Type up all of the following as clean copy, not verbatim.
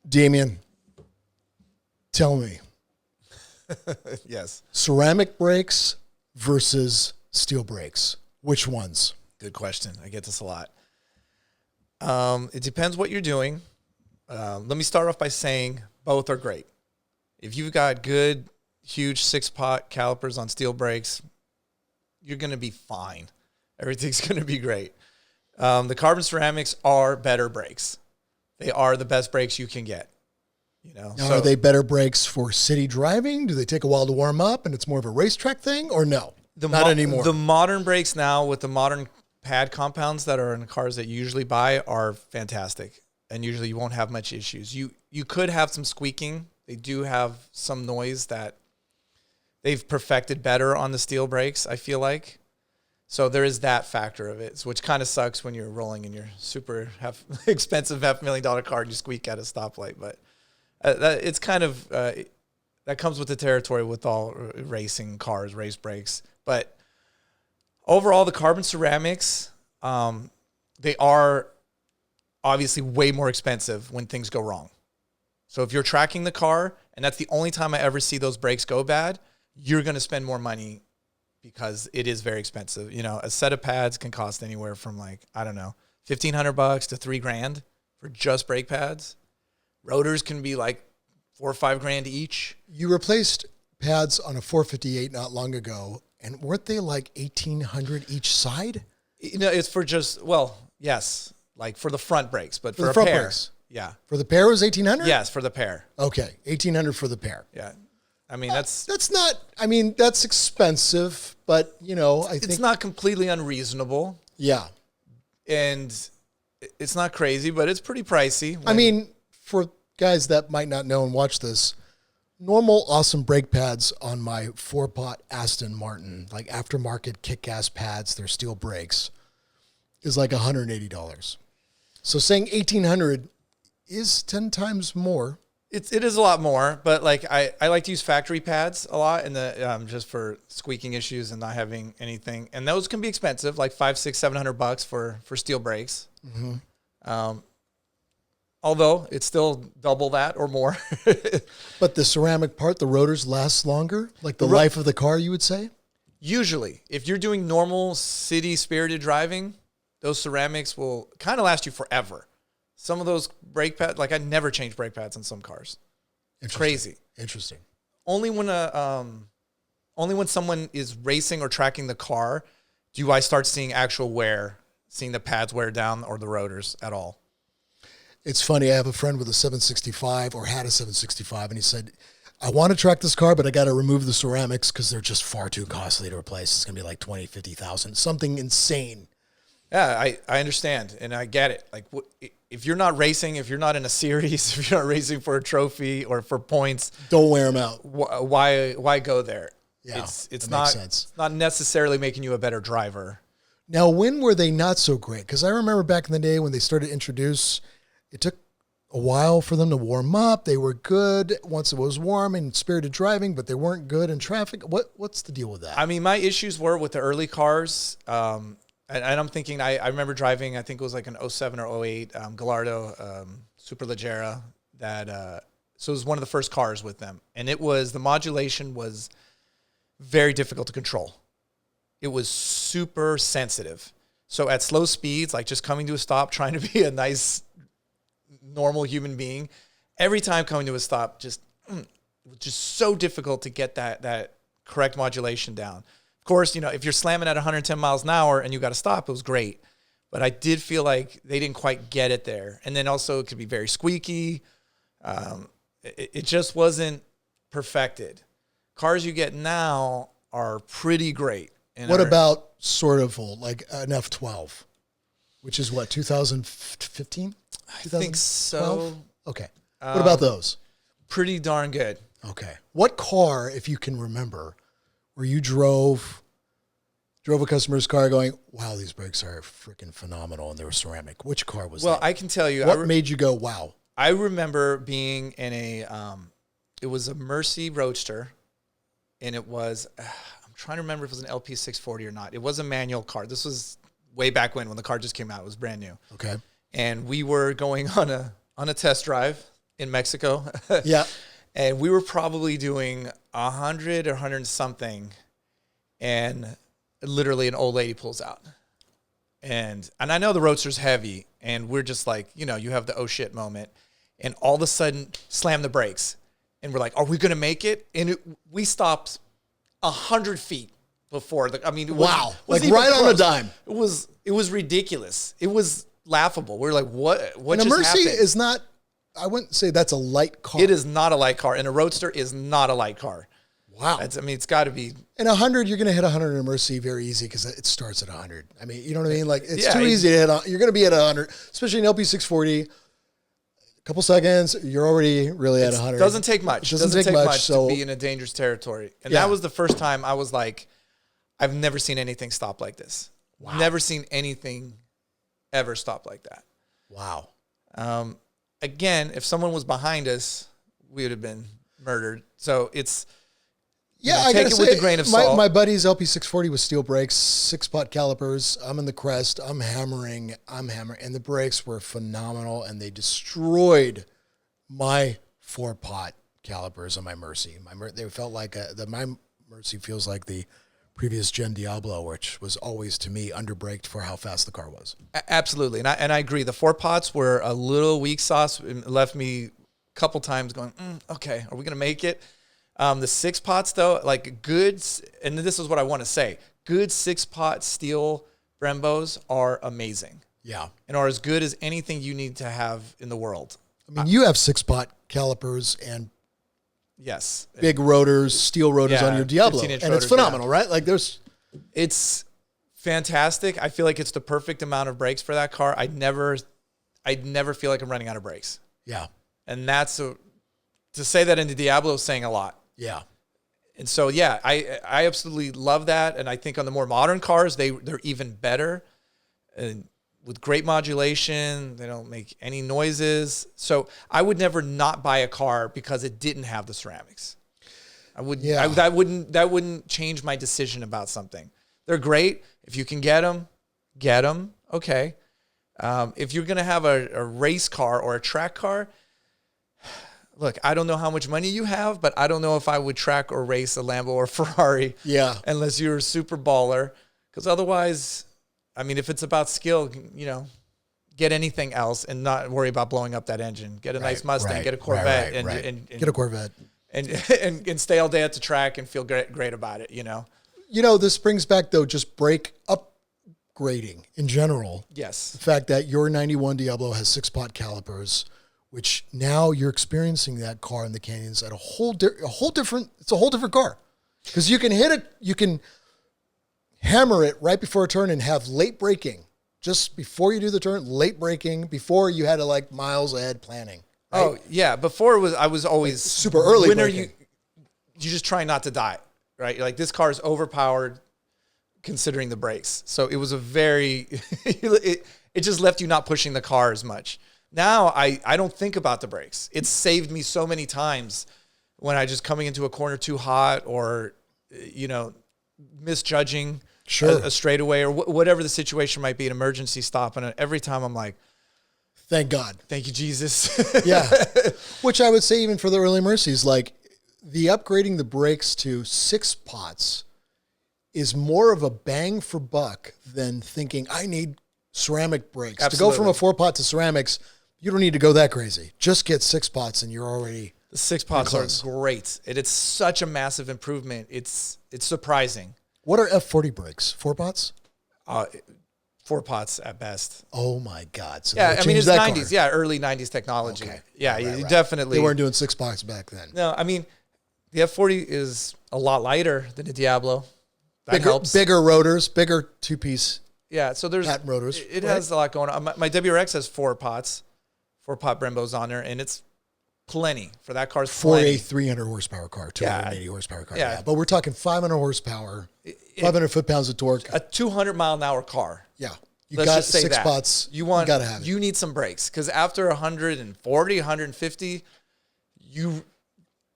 Damian, tell me. Yes. Ceramic brakes versus steel brakes. Which ones? Good question. I get this a lot. It depends what you're doing. Let me start off by saying both are great. If you've got good, huge 6-pot calipers on steel brakes, you're going to be fine. Everything's going to be great. The carbon ceramics are better brakes. They are the best brakes you can get. Now, are they better brakes for city driving? Do they take a while to warm up and it's more of a racetrack thing, or no? Not anymore. The modern brakes now with the modern pad compounds that are in cars that you usually buy are fantastic, and usually you won't have much issues. You could have some squeaking. They do have some noise that they've perfected better on the steel brakes, I feel like. So there is that factor of it, which kind of sucks when you're rolling in your super expensive $500,000 car and you squeak at a stoplight. But it's kind of that comes with the territory with all racing cars, race brakes. But overall, the carbon ceramics, they are obviously way more expensive when things go wrong. So if you're tracking the car, and that's the only time I ever see those brakes go bad, you're going to spend more money because it is very expensive. You know, a set of pads can cost anywhere from $1,500 to $3,000 for just brake pads. Rotors can be like $4,000 or $5,000 each. You replaced pads on a 458 not long ago, and weren't they like $1,800 each side? It's for yes, like for the front brakes, but for the a front pair. brakes. Yeah. For the pair, it was $1,800? Yes, for the pair. Okay, $1,800 for the pair. Yeah. I mean, that's expensive, but, I think it's not completely unreasonable. Yeah. And it's not crazy, but it's pretty pricey. I mean, for guys that might not know and watch this, normal awesome brake pads on my 4-pot Aston Martin, like aftermarket kick-ass pads, they're steel brakes, is like $180. So saying $1,800 is 10 times more. It is a lot more, but like I like to use factory pads a lot, and just for squeaking issues and not having anything. And those can be expensive, like $500, $600, $700 for steel brakes. Mm-hmm. Although it's still double that or more. But the ceramic part, the rotors last longer, like the life of the car, you would say? Usually, if you're doing normal city spirited driving, those ceramics will kind of last you forever. Some of those brake pads, like I never change brake pads on some cars. It's crazy. Interesting. Only when someone is racing or tracking the car do I start seeing actual wear, seeing the pads wear down or the rotors at all. It's funny. I have a friend with a 765 or had a 765, and he said, I want to track this car, but I got to remove the ceramics because they're just far too costly to replace. It's going to be like $20,000, $50,000, something insane. Yeah, I understand, and I get it. Like, if you're not racing, if you're not in a series, if you're not racing for a trophy or for points, don't wear them out. Why go there? Yeah, it's not sense. It's not necessarily making you a better driver. Now, when were they not so great? Because I remember back in the day when they started to introduce, it took a while for them to warm up. They were good once it was warm and spirited driving, but they weren't good in traffic. What's the deal with that? I mean, my issues were with the early cars. And I'm thinking, I remember driving, I think it was like an 07 or 08 Gallardo Superleggera so it was one of the first cars with them. And the modulation was very difficult to control. It was super sensitive. So at slow speeds, like just coming to a stop, trying to be a nice, normal human being, every time coming to a stop, just so difficult to get that correct modulation down. Of course, if you're slamming at 110 miles an hour and you got to stop, it was great. But I did feel like they didn't quite get it there. And then also it could be very squeaky. It just wasn't perfected. Cars you get now are pretty great. What about sort of old, like an F12, which is what, 2015? I think so. Okay. What about those? Pretty darn good. Okay. What car, if you can remember, where you drove a customer's car going, wow, these brakes are freaking phenomenal, and they were ceramic. Which car was that? Well, I can tell you. What made you go, wow? I remember being in it was a Mercy Roadster, and it was, I'm trying to remember if it was an LP 640 or not. It was a manual car. This was way back when the car just came out. It was brand new. Okay. And we were going on a test drive in Mexico. Yeah. And we were probably doing 100 or 100 something. And literally an old lady pulls out. And I know the Roadster's heavy. And we're just like, you know, you have the oh shit moment. And all of a sudden, slam the brakes. And we're like, are we going to make it? And we stopped 100 feet before. It wow. wasn't Like right even on a close. dime. It was ridiculous. It was laughable. We're like, what And a just Mercy happened? is not, I wouldn't say that's a light car. It is not a light car. And a Roadster is not a light car. Wow. It's got to be. And 100, you're going to hit 100 in a Mercy very easy because it starts at 100. I mean, you know what I mean? Like, it's too easy to hit. You're going to be at 100, especially in LP640. A couple seconds, you're already really at 100. Doesn't take much. It doesn't take much to be in a dangerous territory. And that was the first time I was like, I've never seen anything stop like this. Wow. Never seen anything ever stop like that. Wow. Again, if someone was behind us, we would have been murdered. So it's, I take gotta it with a grain of salt. My buddy's LP640 with steel brakes, 6-pot calipers. I'm in the crest. I'm hammering. And the brakes were phenomenal, and they destroyed my 4-pot calipers on my Mercy. They felt like my Mercy feels like the previous gen Diablo, which was always, to me, underbraked for how fast the car was. Absolutely. And I agree. The 4-pots were a little weak sauce. It left me a couple times going, okay, are we going to make it? The 6-pots, though, like good, and this is what I want to say, good 6-pot steel Brembos are amazing. Yeah. And are as good as anything you need to have in the world. I mean, you have 6-pot calipers and yes, big rotors, steel rotors on your Diablo. And rotors, it's phenomenal, right? Like it's fantastic. I feel like it's the perfect amount of brakes for that car. I'd never feel like I'm running out of brakes. Yeah. And to say that in the Diablo is saying a lot. Yeah. And so, yeah, I absolutely love that. And I think on the more modern cars, they're even better. And with great modulation, they don't make any noises. So I would never not buy a car because it didn't have the ceramics. That wouldn't change my decision about something. They're great. If you can get them. Okay. If you're going to have a race car or a track car, look, I don't know how much money you have, but I don't know if I would track or race a Lambo or Ferrari. Yeah. Unless you're a super baller. Because otherwise, I mean, if it's about skill, get anything else and not worry about blowing up that engine. Get a nice Mustang, get a Corvette, and get a Corvette. And stay all day at the track and feel great about it, This brings back, though, just brake upgrading in general. Yes. The fact that your 91 Diablo has 6-pot calipers, which now you're experiencing that car in the canyons at a whole different car. Because you can hammer it right before a turn and have late braking. Just before you do the turn, late braking, before you had to miles ahead planning. Right? Oh, yeah. Before I was always super early. When braking. You just try not to die, right? You're like, this car is overpowered considering the brakes. So it was it just left you not pushing the car as much. Now I don't think about the brakes. It's saved me so many times when I just coming into a corner too hot or, misjudging a straightaway or whatever the situation might be, an emergency stop. And every time I'm like, thank God. Thank you, Jesus. Yeah. Which I would say even for the early Mercies, like the upgrading the brakes to 6-pots is more of a bang for buck than thinking I need ceramic brakes. Absolutely. To go from a 4-pot to ceramics, you don't need to go that crazy. Just get 6-pots and you're already the 6-pots are great. It's such a massive improvement. It's surprising. What are F40 brakes? 4-pots? 4-pots at best. Oh my God. So yeah, I mean, it's 90s. Car. Yeah, early 90s technology. Okay. Yeah, right. Definitely. They weren't doing 6-pots back then. No, I mean, the F40 is a lot lighter than the Diablo. That helps. Bigger rotors, bigger 2-piece. Yeah, so there's patent rotors. It has a lot going on. My WRX has 4-pots, 4-pot Brembos on there, and it's plenty for that car's for plenty. a 300 horsepower car, 280 horsepower car. Yeah. But we're talking 500 horsepower, 500 foot-pounds of torque. A 200-mile-an-hour car. Yeah. Let's got just say 6-pots. You gotta have it. You need some brakes because after 140, 150,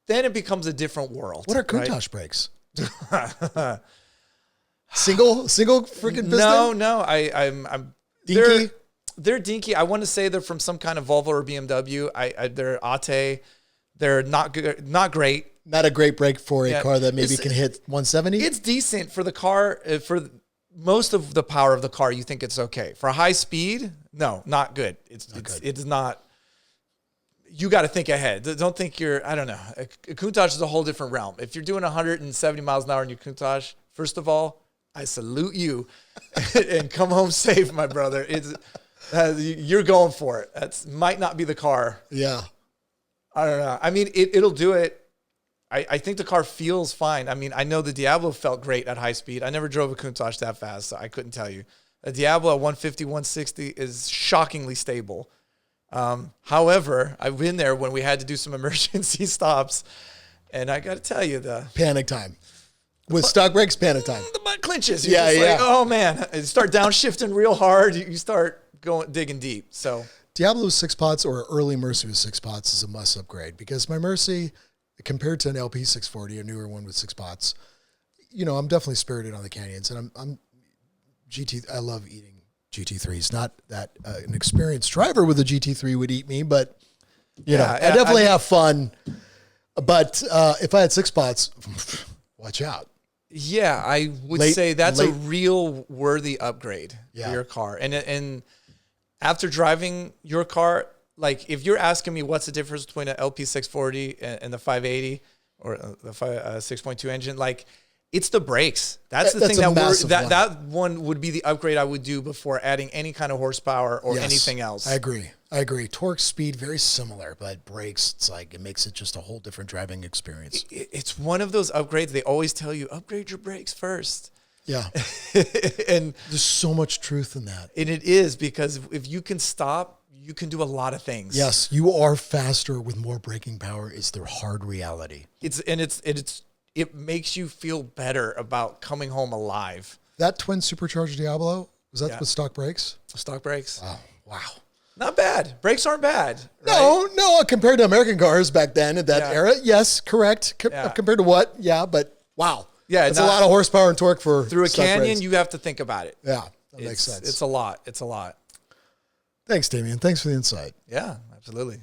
then it becomes a different world. What are Countach brakes? Single freaking piston? No. I'm Dinky? They're dinky. I want to say they're from some kind of Volvo or BMW. They're Ate. They're not good, not great. Not a great brake for a car that maybe can hit 170. It's decent for the car. For most of the power of the car, you think it's okay. For high speed, no, not good. It's not. You got to think ahead. Don't think I don't know. A Countach is a whole different realm. If you're doing 170 miles an hour in your Countach, first of all, I salute you and come home safe, my brother. You're going for it. That might not be the car. Yeah. I don't know. I mean, it'll do it. I think the car feels fine. I mean, I know the Diablo felt great at high speed. I never drove a Countach that fast, so I couldn't tell you. A Diablo at 150, 160 is shockingly stable. However, I've been there when we had to do some emergency stops, and I got to tell you, the panic time. With stock brakes, panic time. The butt clinches. You're like, oh, man. You start downshifting real hard. You start digging deep. So Diablo 6 pots or early Mercy with 6 pots is a must upgrade because my Mercy, compared to an LP 640, a newer one with 6 pots, I'm definitely spirited on the Canyons, and I'm I love eating GT3s. Not that an experienced driver with a GT3 would eat me, but I definitely have fun. But if I had 6 pots, watch out. Yeah, I would say that's a real worthy upgrade for your car. And after driving your car, like if you're asking me what's the difference between an LP 640 and the 580 or the 6.2 engine, like it's the brakes. That's the thing that one would be the upgrade I would do before adding any kind of horsepower or anything else. I agree. Torque, speed, very similar, but brakes, it's like it makes it just a whole different driving experience. It's one of those upgrades. They always tell you upgrade your brakes first. Yeah. And there's so much truth in that. And it is, because if you can stop, you can do a lot of things. Yes, you are faster with more braking power. It's the hard reality. It makes you feel better about coming home alive. That twin supercharged Diablo, was that with stock brakes? Stock brakes. Oh, wow. Not bad. Brakes aren't bad. Right? No, compared to American cars back then at that era. Yes, correct. Compared to what? Yeah, but wow. Yeah, it's a lot of horsepower and torque for through a canyon. Brakes. You have to think about it. Yeah, that makes sense. It's a lot. It's a lot. Thanks, Damian. Thanks for the insight. Yeah, absolutely.